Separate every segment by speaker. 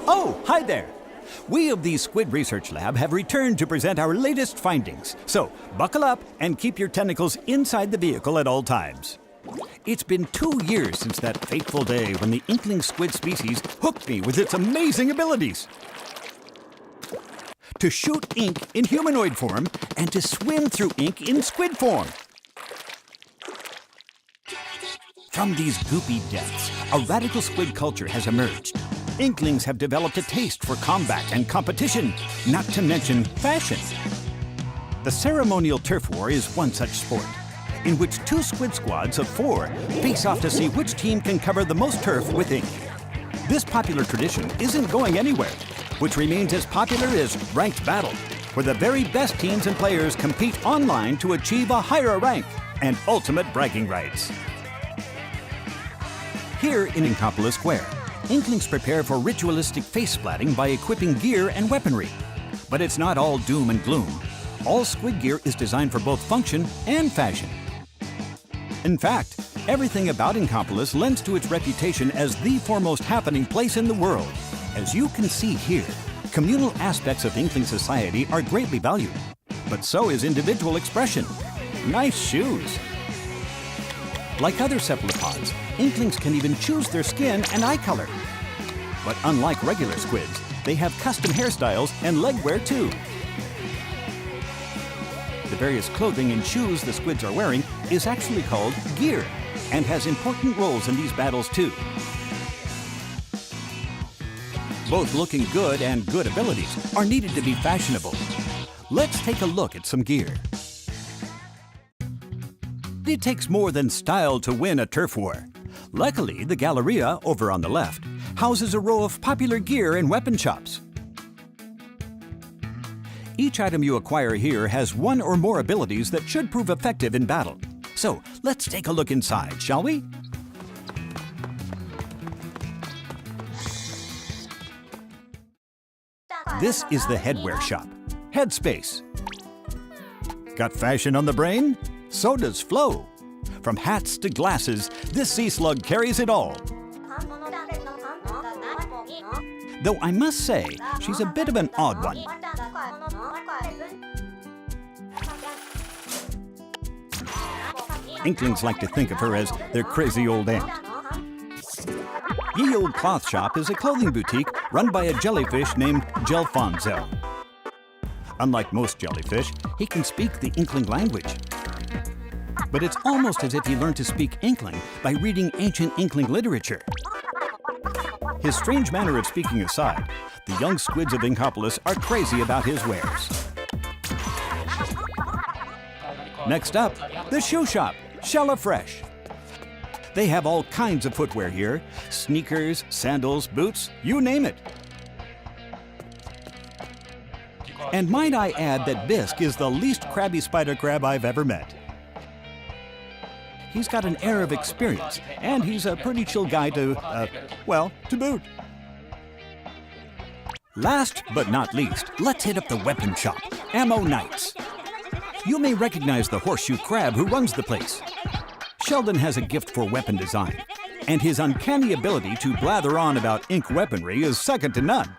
Speaker 1: Oh, hi there. We of the Squid Research Lab have returned to present our latest findings. So, buckle up and keep your tentacles inside the vehicle at all times. It's been 2 years since that fateful day when the inkling squid species hooked me with its amazing abilities. To shoot ink in humanoid form and to swim through ink in squid form. From these goopy depths, a radical squid culture has emerged. Inklings have developed a taste for combat and competition, not to mention fashion. The ceremonial turf war is one such sport, in which 2 squid squads of 4 face off to see which team can cover the most turf with ink. This popular tradition isn't going anywhere, which remains as popular as ranked battle, where the very best teams and players compete online to achieve a higher rank and ultimate bragging rights. Here in Inkopolis Square, Inklings prepare for ritualistic face splatting by equipping gear and weaponry. But it's not all doom and gloom. All squid gear is designed for both function and fashion. In fact, everything about Inkopolis lends to its reputation as the foremost happening place in the world. As you can see here, communal aspects of Inkling society are greatly valued. But so is individual expression. Nice shoes. Like other cephalopods, Inklings can even choose their skin and eye color. But unlike regular squids, they have custom hairstyles and leg wear too. The various clothing and shoes the squids are wearing is actually called gear and has important roles in these battles too. Both looking good and good abilities are needed to be fashionable. Let's take a look at some gear. It takes more than style to win a turf war. Luckily, the Galleria, over on the left, houses a row of popular gear and weapon shops. Each item you acquire here has 1 or more abilities that should prove effective in battle. So, let's take a look inside, shall we? This is the headwear shop, Headspace. Got fashion on the brain? So does Flo. From hats to glasses, this sea slug carries it all. Though I must say, she's a bit of an odd one. Inklings like to think of her as their crazy old aunt. Ye Olde Cloth Shop is a clothing boutique run by a jellyfish named Gelfonzo. Unlike most jellyfish, he can speak the Inkling language. But it's almost as if he learned to speak Inkling by reading ancient Inkling literature. His strange manner of speaking aside, the young squids of Inkopolis are crazy about his wares. Next up, the shoe shop, Shella Fresh. They have all kinds of footwear here, sneakers, sandals, boots, you name it. And might I add that Bisque is the least crabby spider crab I've ever met. He's got an air of experience, and he's a pretty chill guy to boot. Last but not least, let's hit up the weapon shop, Ammo Knights. You may recognize the horseshoe crab who runs the place. Sheldon has a gift for weapon design, and his uncanny ability to blather on about ink weaponry is second to none.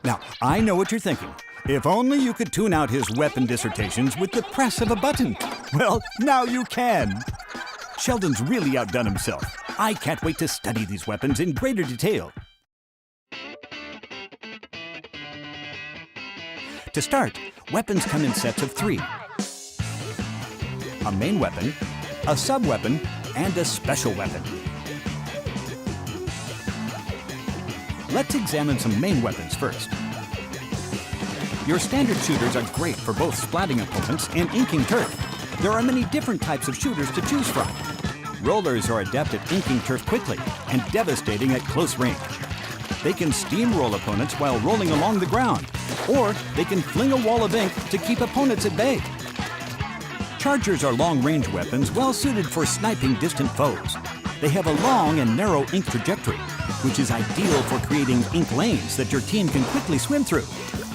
Speaker 1: Now, I know what you're thinking. If only you could tune out his weapon dissertations with the press of a button. Well, now you can. Sheldon's really outdone himself. I can't wait to study these weapons in greater detail. To start, weapons come in sets of 3. A main weapon, a sub-weapon, and a special weapon. Let's examine some main weapons first. Your standard shooters are great for both splatting opponents and inking turf. There are many different types of shooters to choose from. Rollers are adept at inking turf quickly and devastating at close range. They can steamroll opponents while rolling along the ground, or they can fling a wall of ink to keep opponents at bay. Chargers are long-range weapons well suited for sniping distant foes. They have a long and narrow ink trajectory, which is ideal for creating ink lanes that your team can quickly swim through.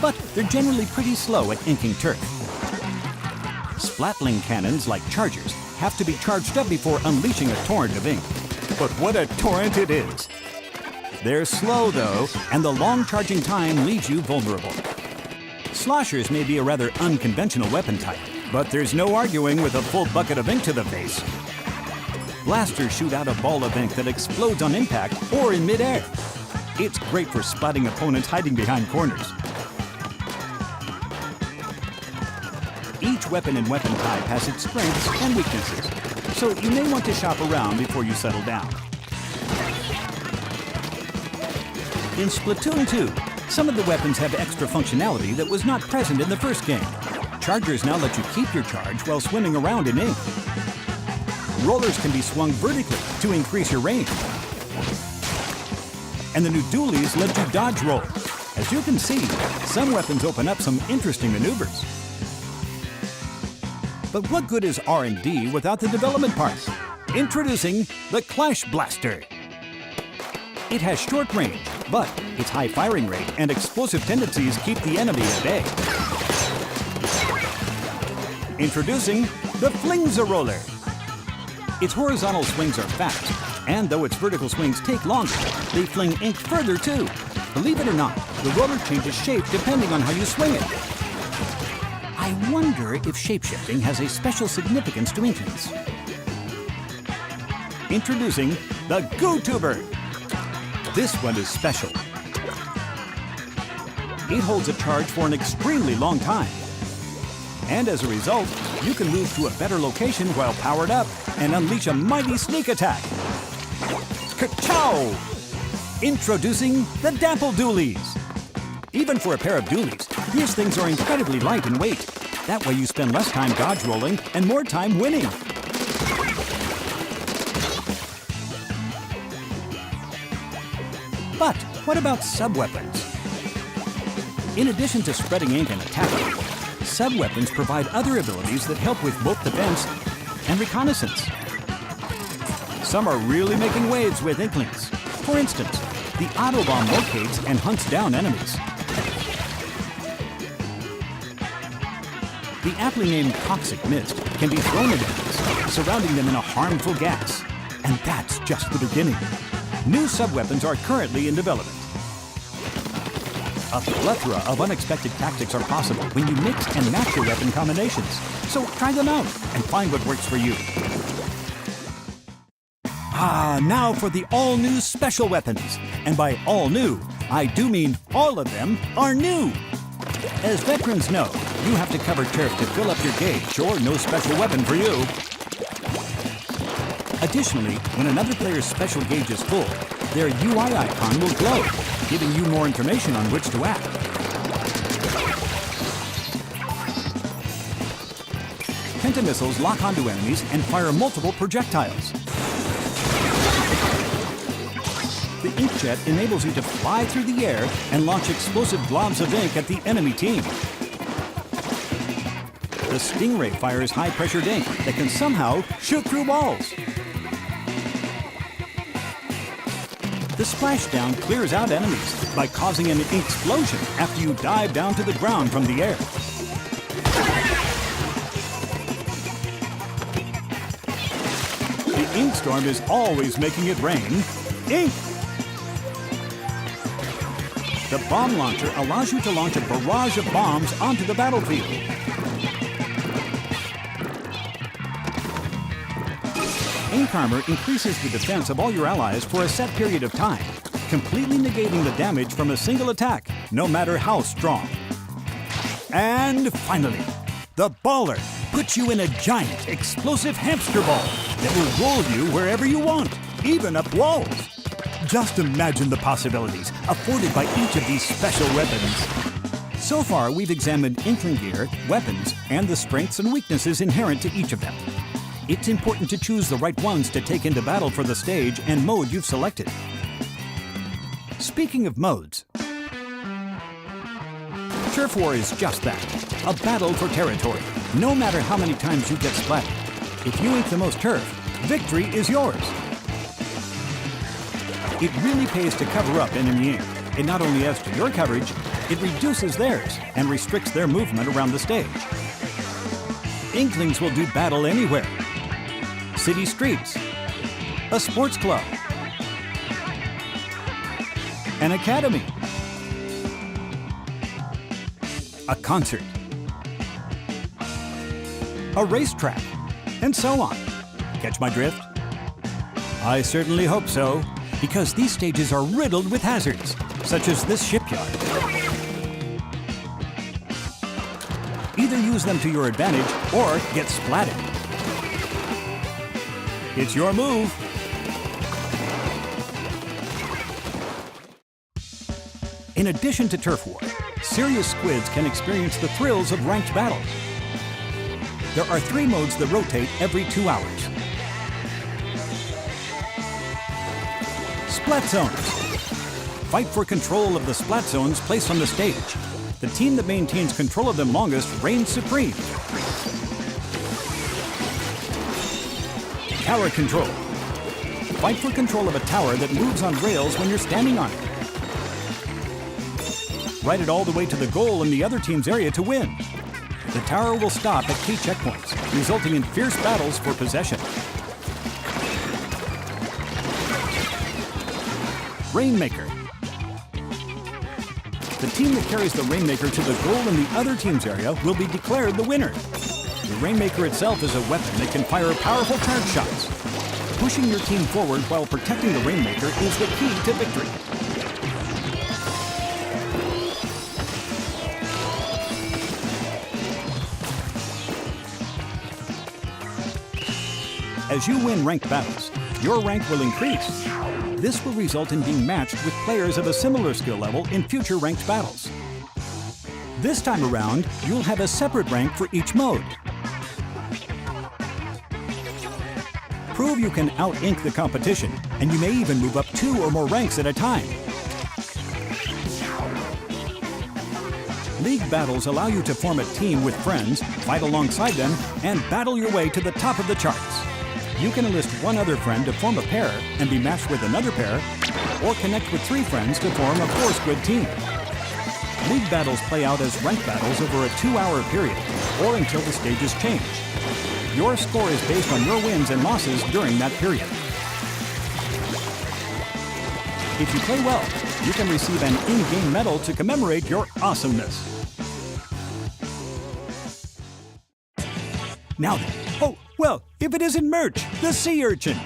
Speaker 1: But they're generally pretty slow at inking turf. Splatling cannons, like chargers, have to be charged up before unleashing a torrent of ink. But what a torrent it is! They're slow, though, and the long charging time leaves you vulnerable. Sloshers may be a rather unconventional weapon type, but there's no arguing with a full bucket of ink to the face. Blasters shoot out a ball of ink that explodes on impact or in midair. It's great for spotting opponents hiding behind corners. Each weapon and weapon type has its strengths and weaknesses, so you may want to shop around before you settle down. In Splatoon 2, some of the weapons have extra functionality that was not present in the first game. Chargers now let you keep your charge while swimming around in ink. Rollers can be swung vertically to increase your range. And the new dualies let you dodge roll. As you can see, some weapons open up some interesting maneuvers. But what good is R&D without the development part? Introducing the Clash Blaster. It has short range, but its high firing rate and explosive tendencies keep the enemy at bay. Introducing the Fling-a-Roller. Its horizontal swings are fast, and though its vertical swings take longer, they fling ink further too. Believe it or not, the roller changes shape depending on how you swing it. I wonder if shapeshifting has a special significance to Inklings. Introducing the Goo-Tuber. This one is special. It holds a charge for an extremely long time. And as a result, you can move to a better location while powered up and unleash a mighty sneak attack. Ka-chow! Introducing the Dapple Dualies. Even for a pair of dualies, these things are incredibly light in weight. That way you spend less time dodge rolling and more time winning. But what about sub-weapons? In addition to spreading ink and attacking, sub-weapons provide other abilities that help with both defense and reconnaissance. Some are really making waves with Inklings. For instance, the Autobomb locates and hunts down enemies. The aptly named Toxic Mist can be thrown at enemies, surrounding them in a harmful gas. And that's just the beginning. New sub-weapons are currently in development. A plethora of unexpected tactics are possible when you mix and match your weapon combinations. So try them out and find what works for you. Now for the all-new special weapons. And by all new, I do mean all of them are new. As veterans know, you have to cover turf to fill up your gauge, or no special weapon for you. Additionally, when another player's special gauge is full, their UI icon will glow, giving you more information on which to act. Pentamissiles lock onto enemies and fire multiple projectiles. The inkjet enables you to fly through the air and launch explosive globs of ink at the enemy team. The Stingray fires high-pressured ink that can somehow shoot through walls. The splashdown clears out enemies by causing an ink explosion after you dive down to the ground from the air. The ink storm is always making it rain ink. The bomb launcher allows you to launch a barrage of bombs onto the battlefield. Ink armor increases the defense of all your allies for a set period of time, completely negating the damage from a single attack, no matter how strong. And finally, the Baller puts you in a giant, explosive hamster ball that will roll you wherever you want, even up walls. Just imagine the possibilities afforded by each of these special weapons. So far, we've examined Inkling gear, weapons, and the strengths and weaknesses inherent to each of them. It's important to choose the right ones to take into battle for the stage and mode you've selected. Speaking of modes, Turf War is just that, a battle for territory. No matter how many times you get splattered, if you ink the most turf, victory is yours. It really pays to cover up enemy ink. It not only adds to your coverage, it reduces theirs and restricts their movement around the stage. Inklings will do battle anywhere. City streets, a sports club, An academy. A concert. A racetrack. And so on. Catch my drift? I certainly hope so, because these stages are riddled with hazards, such as this shipyard. Either use them to your advantage or get splatted. It's your move. In addition to turf war, serious squids can experience the thrills of ranked battles. There are 3 modes that rotate every 2 hours. Splat zones. Fight for control of the splat zones placed on the stage. The team that maintains control of them longest reigns supreme. Tower control. Fight for control of a tower that moves on rails when you're standing on it. Ride it all the way to the goal in the other team's area to win. The tower will stop at key checkpoints, resulting in fierce battles for possession. Rainmaker. The team that carries the Rainmaker to the goal in the other team's area will be declared the winner. The Rainmaker itself is a weapon that can fire powerful charge shots. Pushing your team forward while protecting the Rainmaker is the key to victory. As you win ranked battles, your rank will increase. This will result in being matched with players of a similar skill level in future ranked battles. This time around, you'll have a separate rank for each mode. Prove you can out-ink the competition, and you may even move up 2 or more ranks at a time. League battles allow you to form a team with friends, fight alongside them, and battle your way to the top of the charts. You can enlist 1 other friend to form a pair and be matched with another pair, or connect with 3 friends to form a 4-squid team. League battles play out as ranked battles over a 2-hour period, or until the stages change. Your score is based on your wins and losses during that period. If you play well, you can receive an in-game medal to commemorate your awesomeness. Now then, well, if it isn't Merch, the sea urchin.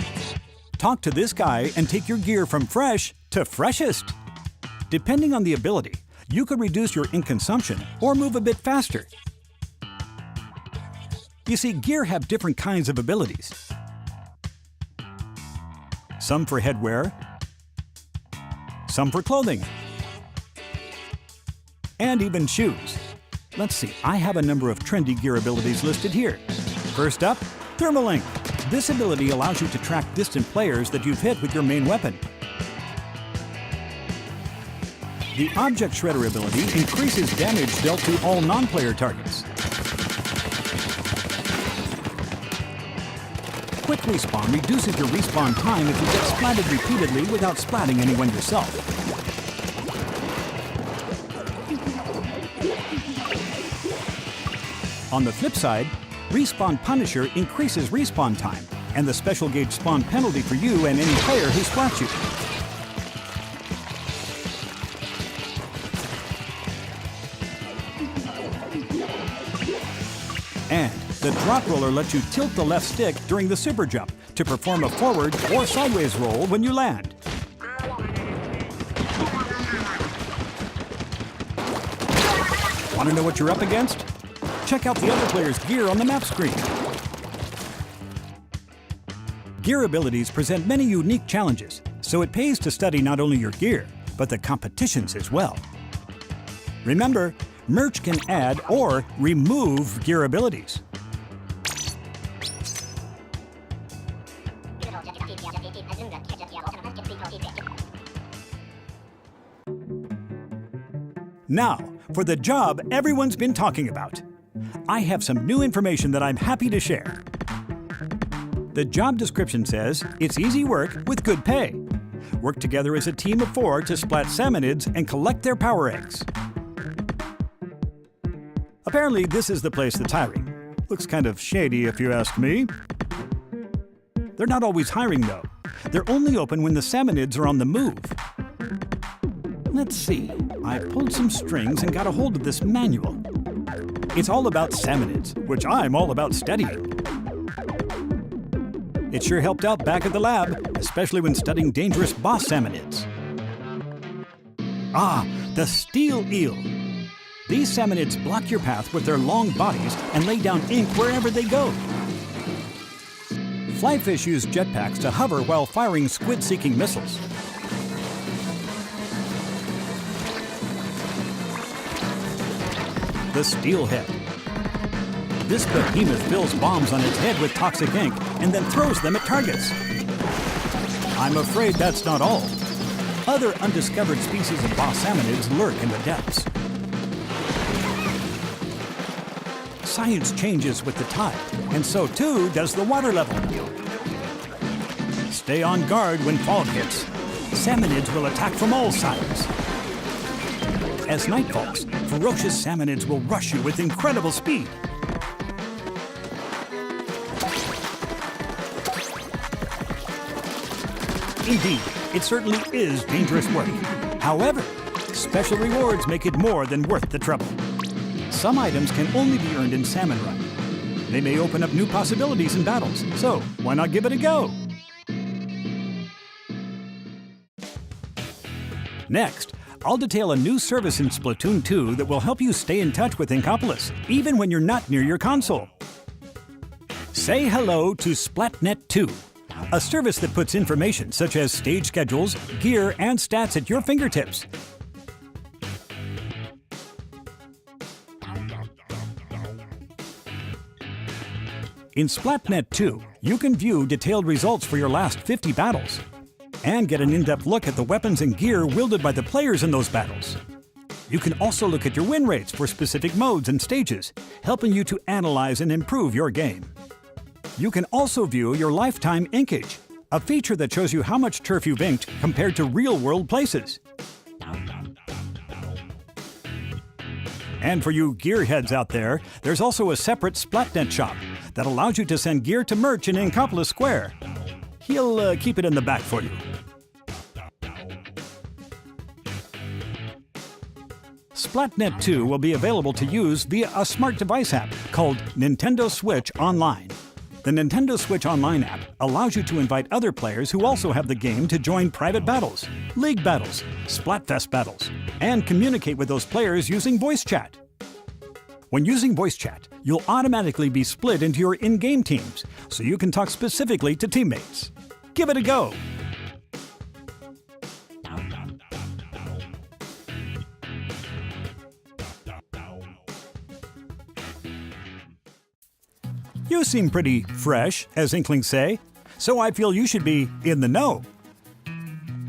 Speaker 1: Talk to this guy and take your gear from fresh to freshest. Depending on the ability, you could reduce your ink consumption or move a bit faster. You see, gear have different kinds of abilities. Some for headwear, some for clothing, and even shoes. Let's see, I have a number of trendy gear abilities listed here. First up, Thermalink. This ability allows you to track distant players that you've hit with your main weapon. The Object Shredder ability increases damage dealt to all non-player targets. Quick Respawn reduces your respawn time if you get splatted repeatedly without splatting anyone yourself. On the flip side, Respawn Punisher increases respawn time, and the special gauge spawn penalty for you and any player who splats you. And the Drop Roller lets you tilt the left stick during the super jump to perform a forward or sideways roll when you land. Want to know what you're up against? Check out the other player's gear on the map screen. Gear abilities present many unique challenges, so it pays to study not only your gear, but the competitions as well. Remember, Merch can add or remove gear abilities. Now, for the job everyone's been talking about. I have some new information that I'm happy to share. The job description says it's easy work with good pay. Work together as a team of 4 to splat salmonids and collect their power eggs. Apparently, this is the place that's hiring. Looks kind of shady if you ask me. They're not always hiring though. They're only open when the salmonids are on the move. Let's see. I pulled some strings and got a hold of this manual. It's all about salmonids, which I'm all about studying. It sure helped out back at the lab, especially when studying dangerous boss salmonids. Ah, the steel eel. These salmonids block your path with their long bodies and lay down ink wherever they go. Flyfish use jetpacks to hover while firing squid-seeking missiles. The steelhead. This behemoth fills bombs on its head with toxic ink and then throws them at targets. I'm afraid that's not all. Other undiscovered species of boss salmonids lurk in the depths. Science changes with the tide, and so too does the water level. Stay on guard when fog hits. Salmonids will attack from all sides. As night falls, ferocious salmonids will rush you with incredible speed. Indeed, it certainly is dangerous work. However, special rewards make it more than worth the trouble. Some items can only be earned in Salmon Run. They may open up new possibilities in battles, so why not give it a go? Next, I'll detail a new service in Splatoon 2 that will help you stay in touch with Inkopolis, even when you're not near your console. Say hello to Splatnet 2, a service that puts information such as stage schedules, gear, and stats at your fingertips. In Splatnet 2, you can view detailed results for your last 50 battles and get an in-depth look at the weapons and gear wielded by the players in those battles. You can also look at your win rates for specific modes and stages, helping you to analyze and improve your game. You can also view your lifetime inkage, a feature that shows you how much turf you've inked compared to real-world places. And for you gearheads out there, there's also a separate Splatnet shop that allows you to send gear to merch in Inkopolis Square. He'll keep it in the back for you. Splatnet 2 will be available to use via a smart device app called Nintendo Switch Online. The Nintendo Switch Online app allows you to invite other players who also have the game to join private battles, league battles, Splatfest battles, and communicate with those players using voice chat. When using voice chat, you'll automatically be split into your in-game teams, so you can talk specifically to teammates. Give it a go! You seem pretty fresh, as Inklings say, so I feel you should be in the know.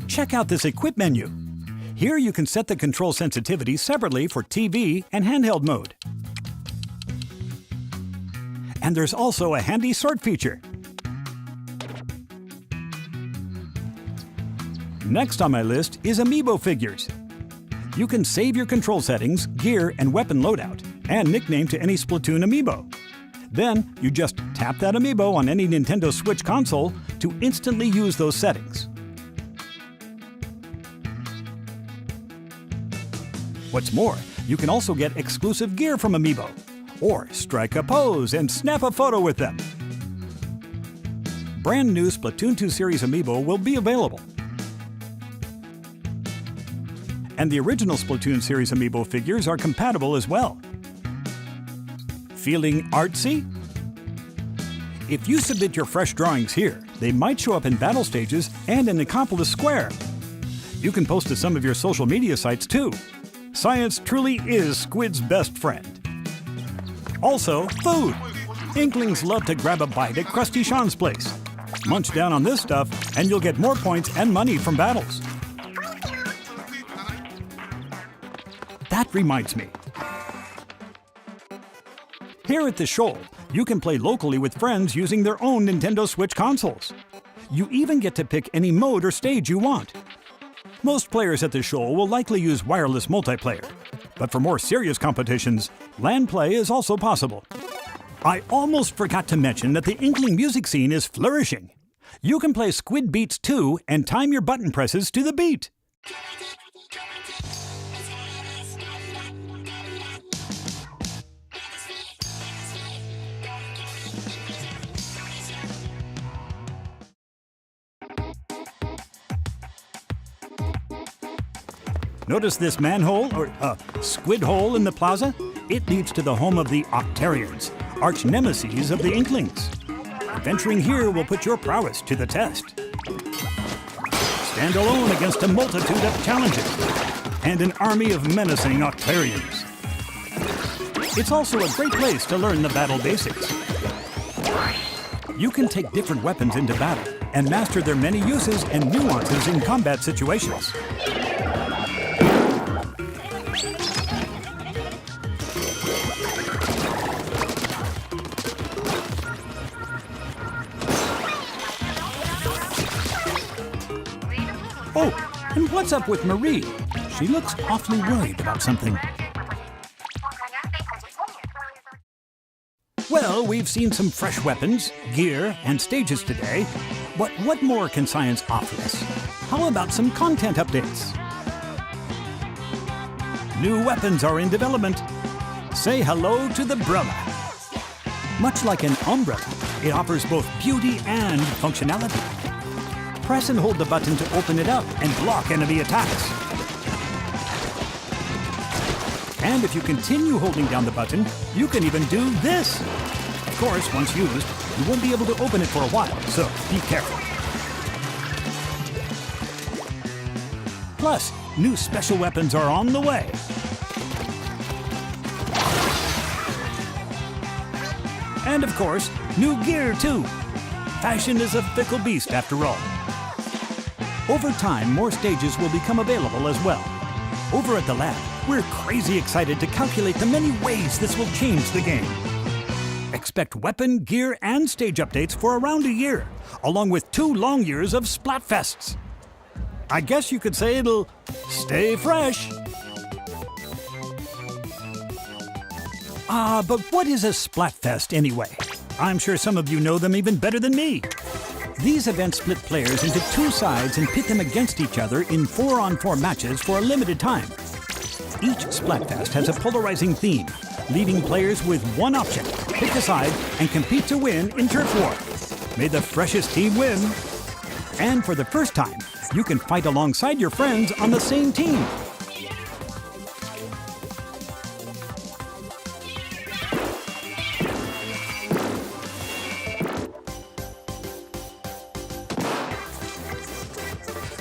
Speaker 1: Check out this Equip menu. Here you can set the control sensitivity separately for TV and handheld mode. And there's also a handy sort feature. Next on my list is Amiibo figures. You can save your control settings, gear, and weapon loadout, and nickname to any Splatoon Amiibo. Then, you just tap that Amiibo on any Nintendo Switch console to instantly use those settings. What's more, you can also get exclusive gear from Amiibo, or strike a pose and snap a photo with them. Brand new Splatoon 2 Series Amiibo will be available. And the original Splatoon Series Amiibo figures are compatible as well. Feeling artsy? If you submit your fresh drawings here, they might show up in battle stages and in Inkopolis Square. You can post to some of your social media sites too. Science truly is Squid's best friend. Also, food. Inklings love to grab a bite at Krusty Sean's place. Munch down on this stuff and you'll get more points and money from battles. That reminds me. Here at the Shoal, you can play locally with friends using their own Nintendo Switch consoles. You even get to pick any mode or stage you want. Most players at the Shoal will likely use wireless multiplayer, but for more serious competitions, LAN play is also possible. I almost forgot to mention that the Inkling music scene is flourishing. You can play Squid Beats 2 and time your button presses to the beat. Notice this manhole, or squid hole in the plaza? It leads to the home of the Octarians, arch nemeses of the Inklings. Venturing here will put your prowess to the test. Stand alone against a multitude of challenges and an army of menacing Octarians. It's also a great place to learn the battle basics. You can take different weapons into battle and master their many uses and nuances in combat situations. Oh, and what's up with Marie? She looks awfully worried about something. Well, we've seen some fresh weapons, gear, and stages today, but what more can science offer us? How about some content updates? New weapons are in development. Say hello to the Brella. Much like an umbrella, it offers both beauty and functionality. Press and hold the button to open it up and block enemy attacks. And if you continue holding down the button, you can even do this. Of course, once used, you won't be able to open it for a while, so be careful. Plus, new special weapons are on the way. And of course, new gear too. Fashion is a fickle beast after all. Over time, more stages will become available as well. Over at the lab, we're crazy excited to calculate the many ways this will change the game. Expect weapon, gear, and stage updates for around a year, along with 2 long years of Splatfests. I guess you could say it'll stay fresh. But what is a Splatfest anyway? I'm sure some of you know them even better than me. These events split players into 2 sides and pit them against each other in 4-on-4 matches for a limited time. Each Splatfest has a polarizing theme, leaving players with one option: pick a side and compete to win in turf war. May the freshest team win. And for the first time, you can fight alongside your friends on the same team.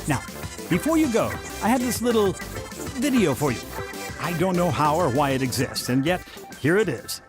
Speaker 1: Now, before you go, I have this little video for you. I don't know how or why it exists, and yet, here it is.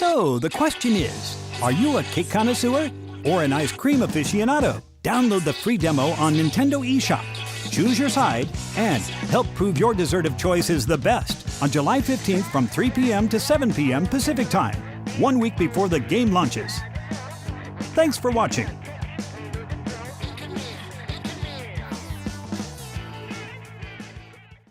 Speaker 1: So, the question is, are you a cake connoisseur or an ice cream aficionado? Download the free demo on Nintendo eShop. Choose your side and help prove your dessert of choice is the best on July 15th from 3 p.m. to 7 p.m. Pacific Time, 1 week before the game launches. Thanks for watching.